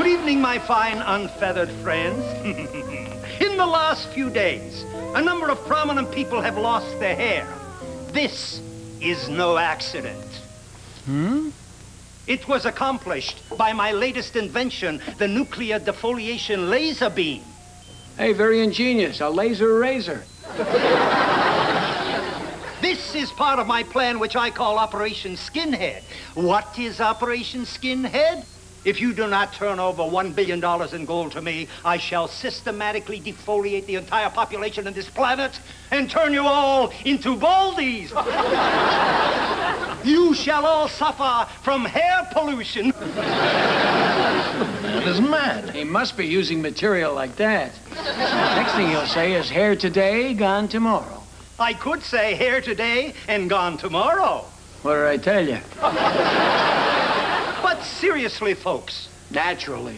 Good evening, my fine unfeathered friends. In the last few days, a number of prominent people have lost their hair. This is no accident. It was accomplished by my latest invention, the nuclear defoliation laser beam. Hey, very ingenious. A laser razor. This is part of my plan, which I call Operation Skinhead. What is Operation Skinhead? If you do not turn over $1 billion in gold to me, I shall systematically defoliate the entire population of this planet and turn you all into baldies. You shall all suffer from hair pollution. That is mad. He must be using material like that. Next thing he'll say is hair today, gone tomorrow. I could say hair today and gone tomorrow. What did I tell you? But seriously, folks. Naturally.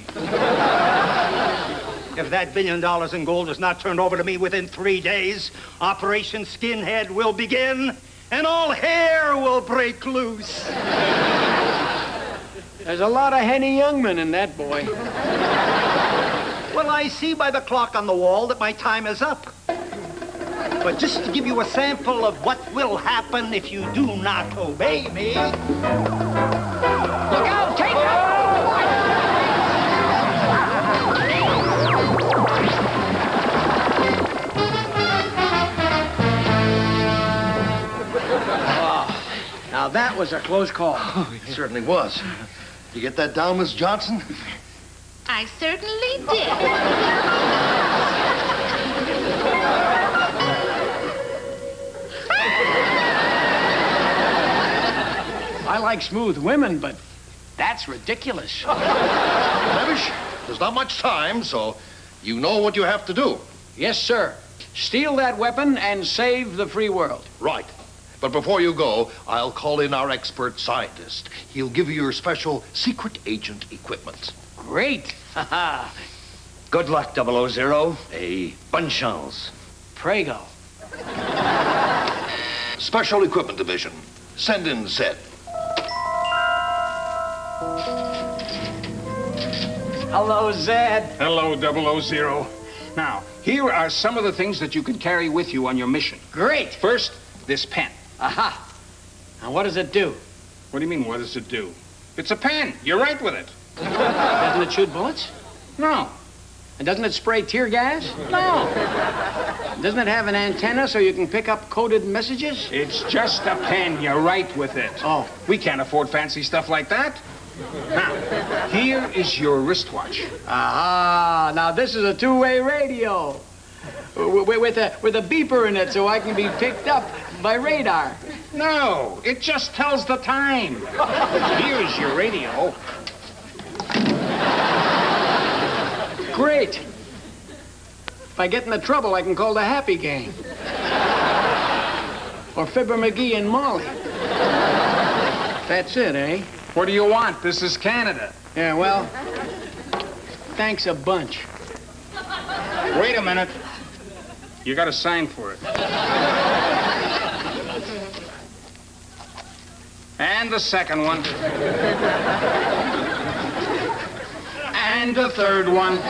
If that $1 billion in gold is not turned over to me within 3 days, Operation Skinhead will begin, and all hair will break loose. There's a lot of Henny Youngman in that boy. Well, I see by the clock on the wall that my time is up. But just to give you a sample of what will happen if you do not obey me... Look out! Take it! Oh, now that was a close call. Oh, it certainly was. You get that down, Miss Johnson? I certainly did. I like smooth women, but that's ridiculous. Levish, there's not much time, so you know what you have to do. Yes, sir. Steal that weapon and save the free world. Right. But before you go, I'll call in our expert scientist. He'll give you your special secret agent equipment. Great. Good luck, 000. A bonne chance. Prego. Special Equipment Division. Send in Zed. Hello, Zed. Hello, 000. Now, here are some of the things that you can carry with you on your mission. Great. First, this pen. Aha. And what does it do? What do you mean, what does it do? It's a pen. You write with it. Doesn't it shoot bullets? No. And doesn't it spray tear gas? No. Doesn't it have an antenna so you can pick up coded messages? It's just a pen. You write with it. Oh. We can't afford fancy stuff like that. Now, here is your wristwatch. Aha. Now, this is a two-way radio. With a beeper in it so I can be picked up by radar. No, it just tells the time. Here's your radio. Great. If I get into trouble, I can call the Happy Gang. Or Fibber McGee and Molly. That's it, eh? What do you want? This is Canada. Yeah, well, thanks a bunch. Wait a minute. You got to sign for it. And the second one. And the third one.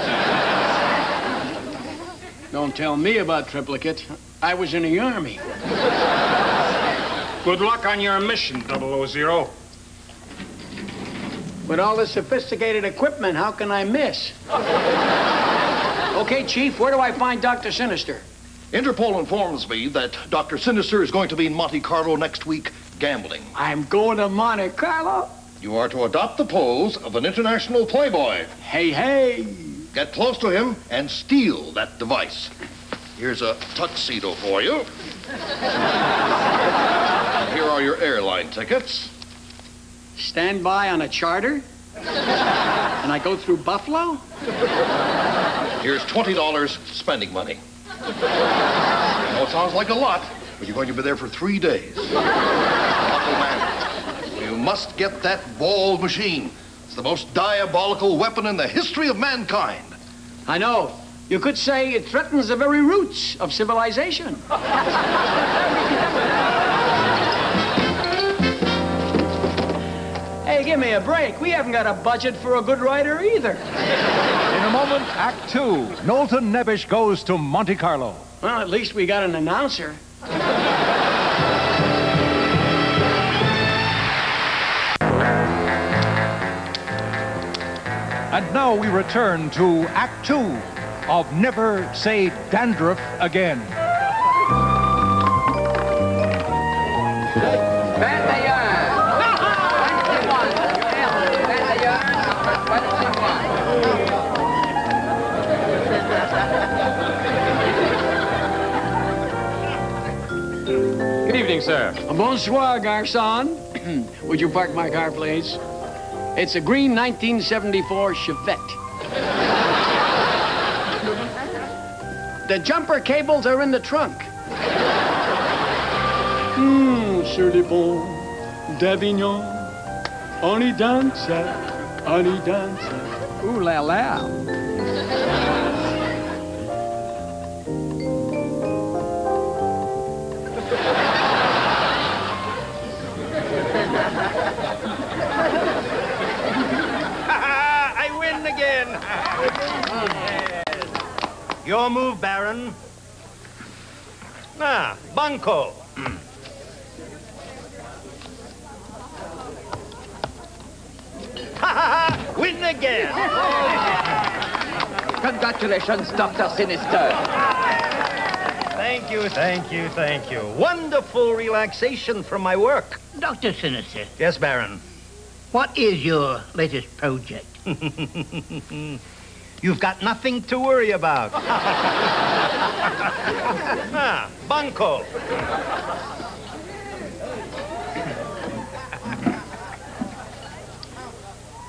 Don't tell me about triplicate. I was in the Army. Good luck on your mission, 000. With all this sophisticated equipment, how can I miss? Okay, Chief, where do I find Dr. Sinister? Interpol informs me that Dr. Sinister is going to be in Monte Carlo next week gambling. I'm going to Monte Carlo? You are to adopt the pose of an international playboy. Hey, hey. Get close to him and steal that device. Here's a tuxedo for you. And here are your airline tickets. Stand by on a charter? And I go through Buffalo? Here's $20 spending money. I know it sounds like a lot, but you're going to be there for 3 days. Buckle man, you must get that ball machine. It's the most diabolical weapon in the history of mankind. I know. You could say it threatens the very roots of civilization. Hey, give me a break. We haven't got a budget for a good writer either. In a moment, Act Two. Knowlton Nebish goes to Monte Carlo. Well, at least we got an announcer. And now we return to Act Two of Never Say Dandruff Again. Good evening, sir. Bonsoir, garçon. Would you park my car, please? It's a green 1974 Chevette. The jumper cables are in the trunk. Sur les ponts d'Avignon, on y danse, on y danse. Ooh la la. I win again. Your move, Baron. Ah, Bunko. Win again. Congratulations, Dr. Sinister. Thank you, thank you, thank you. Wonderful relaxation from my work. Dr. Sinister, Yes, Baron. what is your latest project? You've got nothing to worry about. Ah, Bunko.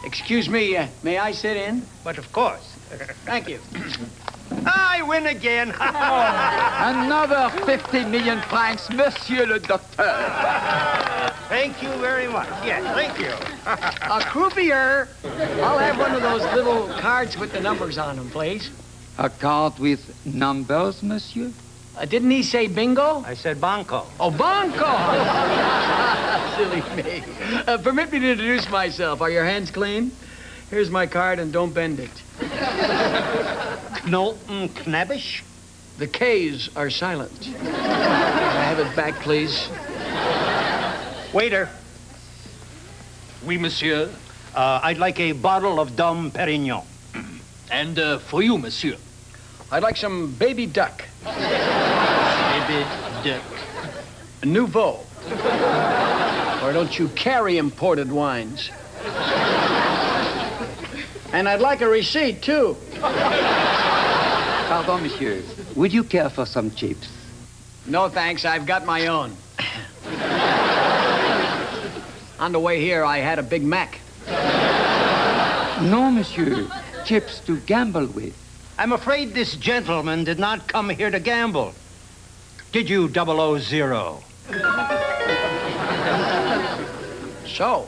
Excuse me, may I sit in? But of course. Thank you. I win again. Another 50 million francs, Monsieur le Docteur. Thank you very much. Yes, thank you. A croupier. I'll have one of those little cards with the numbers on them, please. A card with numbers, Monsieur? Didn't he say bingo? I said Bunko. Oh, Banco! Silly me. Permit me to introduce myself. Are your hands clean? Here's my card, and don't bend it. Knowlton Knabish? The K's are silent. Can I have it back, please? Waiter. Oui, monsieur. I'd like a bottle of Dom Perignon. And for you, monsieur. I'd like some baby duck. Baby duck. A nouveau. Or don't you carry imported wines? And I'd like a receipt, too. Pardon, Monsieur. Would you care for some chips? No, thanks. I've got my own. On the way here, I had a Big Mac. No, Monsieur. Chips to gamble with. I'm afraid this gentleman did not come here to gamble. Did you, 000? So,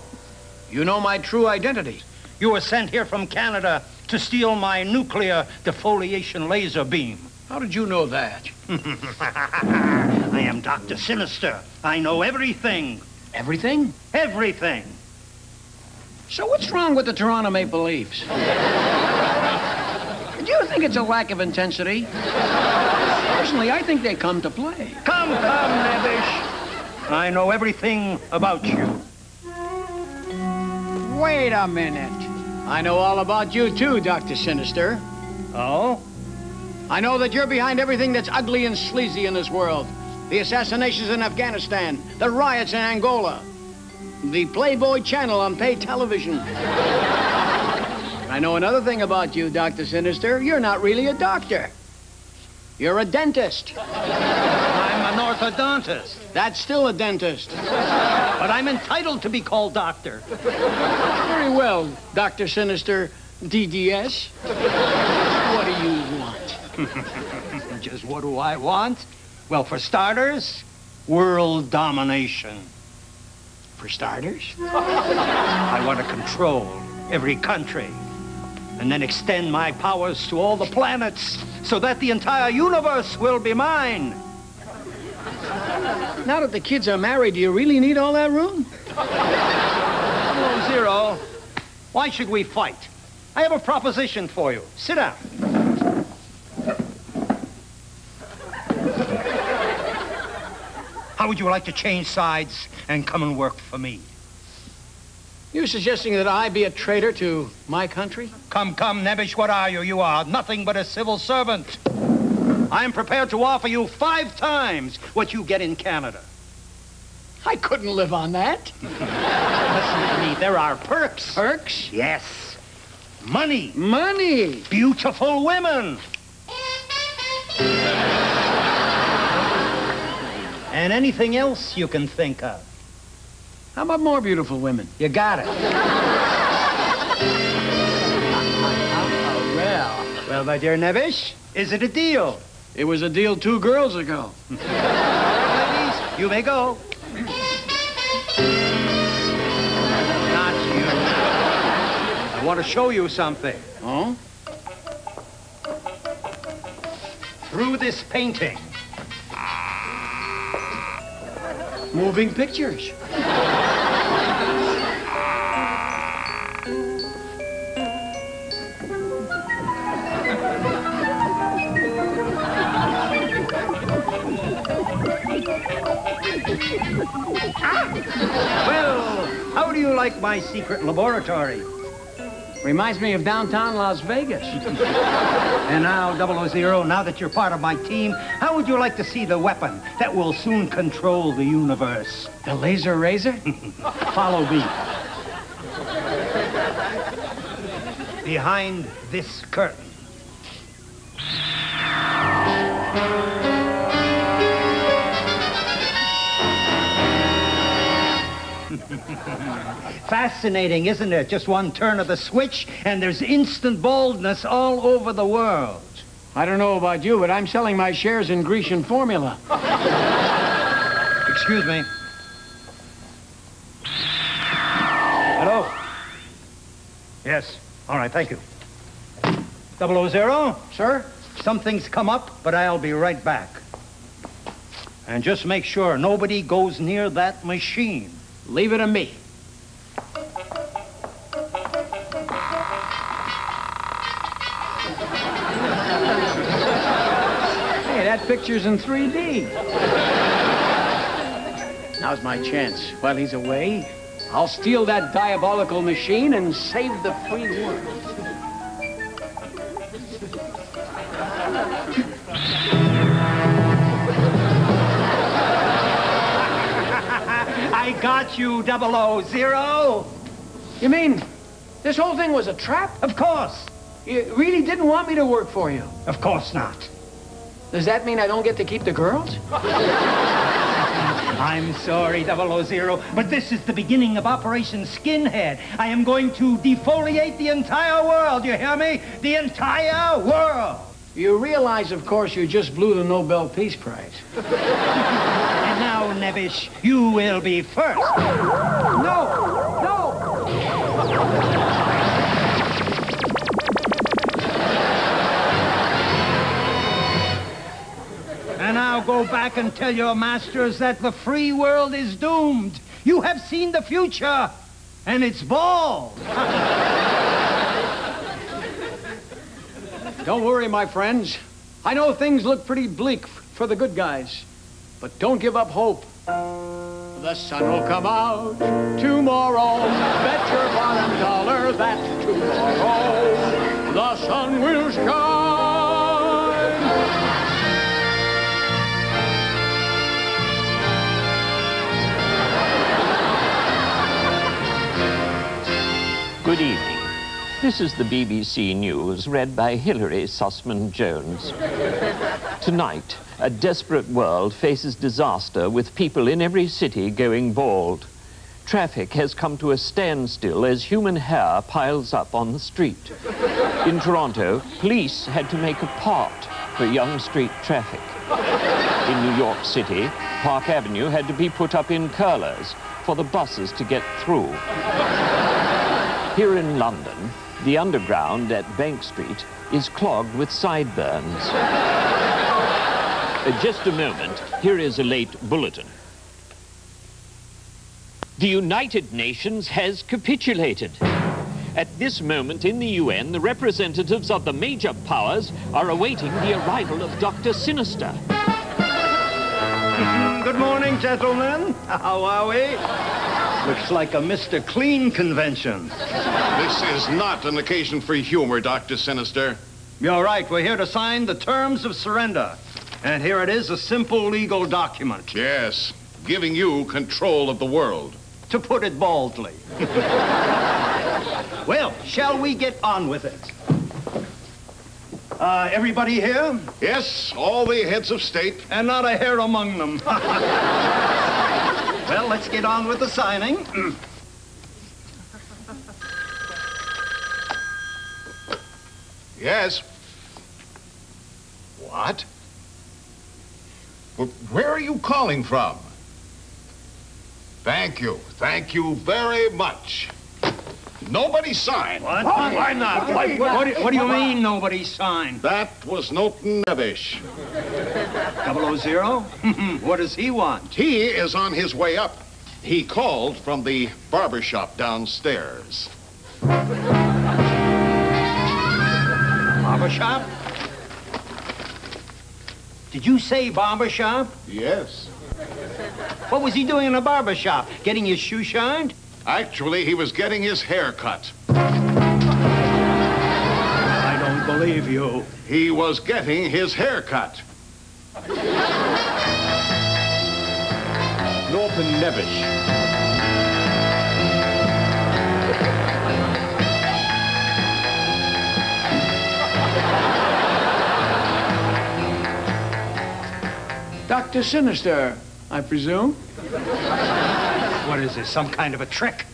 you know my true identity. You were sent here from Canada to steal my nuclear defoliation laser beam. How did you know that? I am Dr. Sinister. I know everything. Everything? Everything. So what's wrong with the Toronto Maple Leafs? Do you think it's a lack of intensity? Personally, I think they come to play. Come, Nebish. I know everything about you. Wait a minute. I know all about you, too, Dr. Sinister. Oh? I know that you're behind everything that's ugly and sleazy in this world. The assassinations in Afghanistan, the riots in Angola, the Playboy channel on paid television. I know another thing about you, Dr. Sinister. You're not really a doctor. You're a dentist. I'm an orthodontist. That's still a dentist. But I'm entitled to be called doctor. Very well, Dr. Sinister, DDS. What do you want? Just what do I want? Well, for starters, world domination. For starters? I want to control every country and then extend my powers to all the planets so that the entire universe will be mine. Now that the kids are married, do you really need all that room? 00, why should we fight? I have a proposition for you. Sit down. How would you like to change sides and come and work for me? You suggesting that I be a traitor to my country? Come, Nebish, what are you? You are nothing but a civil servant. I am prepared to offer you 5 times what you get in Canada. I couldn't live on that. Listen to me, there are perks. Perks? Yes. Money. Money. Beautiful women. And anything else you can think of. How about more beautiful women? You got it. Well, my dear Nebish, is it a deal? It was a deal 2 girls ago. Ladies, you may go. Not you. I want to show you something. Oh? Through this painting. Moving pictures. Well, how do you like my secret laboratory? Reminds me of downtown Las Vegas. And now, 00, now that you're part of my team, how would you like to see the weapon that will soon control the universe? The laser razor? Follow me. Behind this curtain. Fascinating, isn't it? Just one turn of the switch, and there's instant baldness all over the world. I don't know about you, but I'm selling my shares in Grecian Formula. Excuse me. Hello? Yes. All right, thank you. 00? Sir? Something's come up, but I'll be right back. And just make sure nobody goes near that machine. Leave it to me. Hey, that picture's in 3D. Now's my chance. While he's away, I'll steal that diabolical machine and save the free world. I got you, 00. You mean this whole thing was a trap? Of course. You really didn't want me to work for you? Of course not. Does that mean I don't get to keep the girls? I'm sorry, 00, but this is the beginning of Operation Skinhead. I am going to defoliate the entire world, you hear me? The entire world. You realize, of course, you just blew the Nobel Peace Prize. And now, Nebish, you will be first. No! No! And now go back and tell your masters that the free world is doomed. You have seen the future, and it's bald. Don't worry, my friends. I know things look pretty bleak for the good guys, but don't give up hope. The sun will come out tomorrow. Bet your bottom dollar that tomorrow the sun will shine. Good evening. This is the BBC News, read by Hilary Sussman-Jones. Tonight, a desperate world faces disaster with people in every city going bald. Traffic has come to a standstill as human hair piles up on the street. In Toronto, police had to make a path for Yonge Street traffic. In New York City, Park Avenue had to be put up in curlers for the buses to get through. Here in London, the underground at Bank Street is clogged with sideburns. Just a moment, here is a late bulletin. The United Nations has capitulated. At this moment in the UN, the representatives of the major powers are awaiting the arrival of Dr. Sinister. Good morning, gentlemen. How are we? Looks like a Mr. Clean convention. This is not an occasion for humor, Dr. Sinister. You're right. We're here to sign the terms of surrender. And here it is, a simple legal document. Yes, giving you control of the world. To put it baldly. Well, shall we get on with it? Everybody here? Yes, all the heads of state. And not a hair among them. Well, let's get on with the signing. Yes. What? Where are you calling from? Thank you. Thank you very much. Nobody signed. What? Why not? What do you mean nobody signed? That was Norton Nevish. 000? What does he want? He is on his way up. He called from the barber shop downstairs. Barber shop? Did you say barber shop? Yes. What was he doing in a barber shop? Getting his shoe shined? Actually, he was getting his hair cut. I don't believe you. He was getting his hair cut. Norton Nevish. Dr. Sinister, I presume? What is this, some kind of a trick?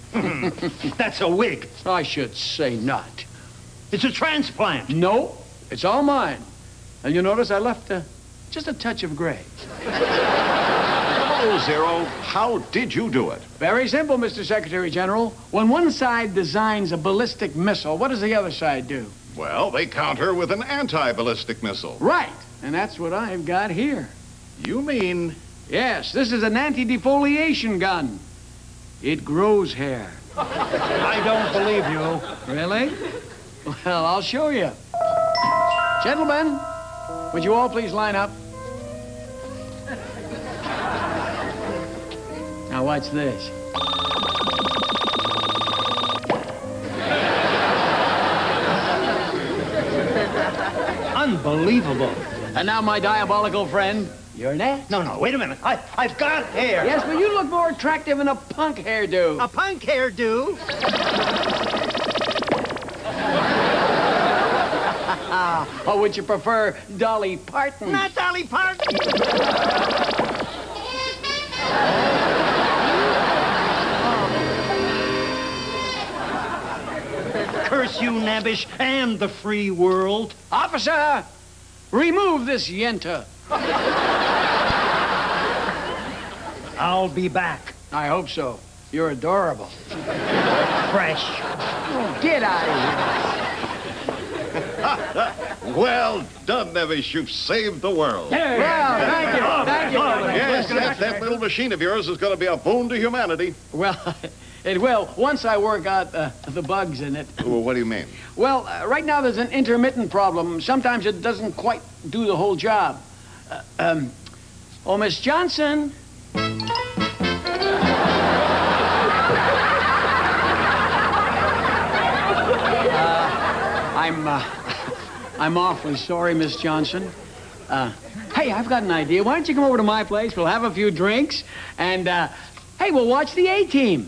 That's a wig. I should say not. It's a transplant. No, it's all mine. And you notice I left just a touch of gray. 000, how did you do it? Very simple, Mr. Secretary General. When one side designs a ballistic missile, what does the other side do? Well, they counter with an anti-ballistic missile. Right, and that's what I've got here. You mean? Yes, this is an anti-defoliation gun. It grows hair. I don't believe you. Really? Well, I'll show you. Gentlemen, would you all please line up? Now watch this. Unbelievable. And now, my diabolical friend, you're next. No, wait a minute. I've got hair. Yes, but you look more attractive in a punk hairdo. A punk hairdo? Or would you prefer Dolly Parton? Not Dolly Parton. Curse you, Nabish, and the free world. Officer, remove this yenta. I'll be back. I hope so. You're adorable. Fresh. Oh, get out of here. Well done, Nevish. You've saved the world. Well, thank you. Thank you. Yes, that little machine of yours is going to be a boon to humanity. Well, it will, once I work out the bugs in it. Well, what do you mean? Well, right now there's an intermittent problem. Sometimes it doesn't quite do the whole job. Oh, Miss Johnson. I'm awfully sorry, Miss Johnson. Hey, I've got an idea. Why don't you come over to my place? We'll have a few drinks, and, hey, we'll watch the A-Team.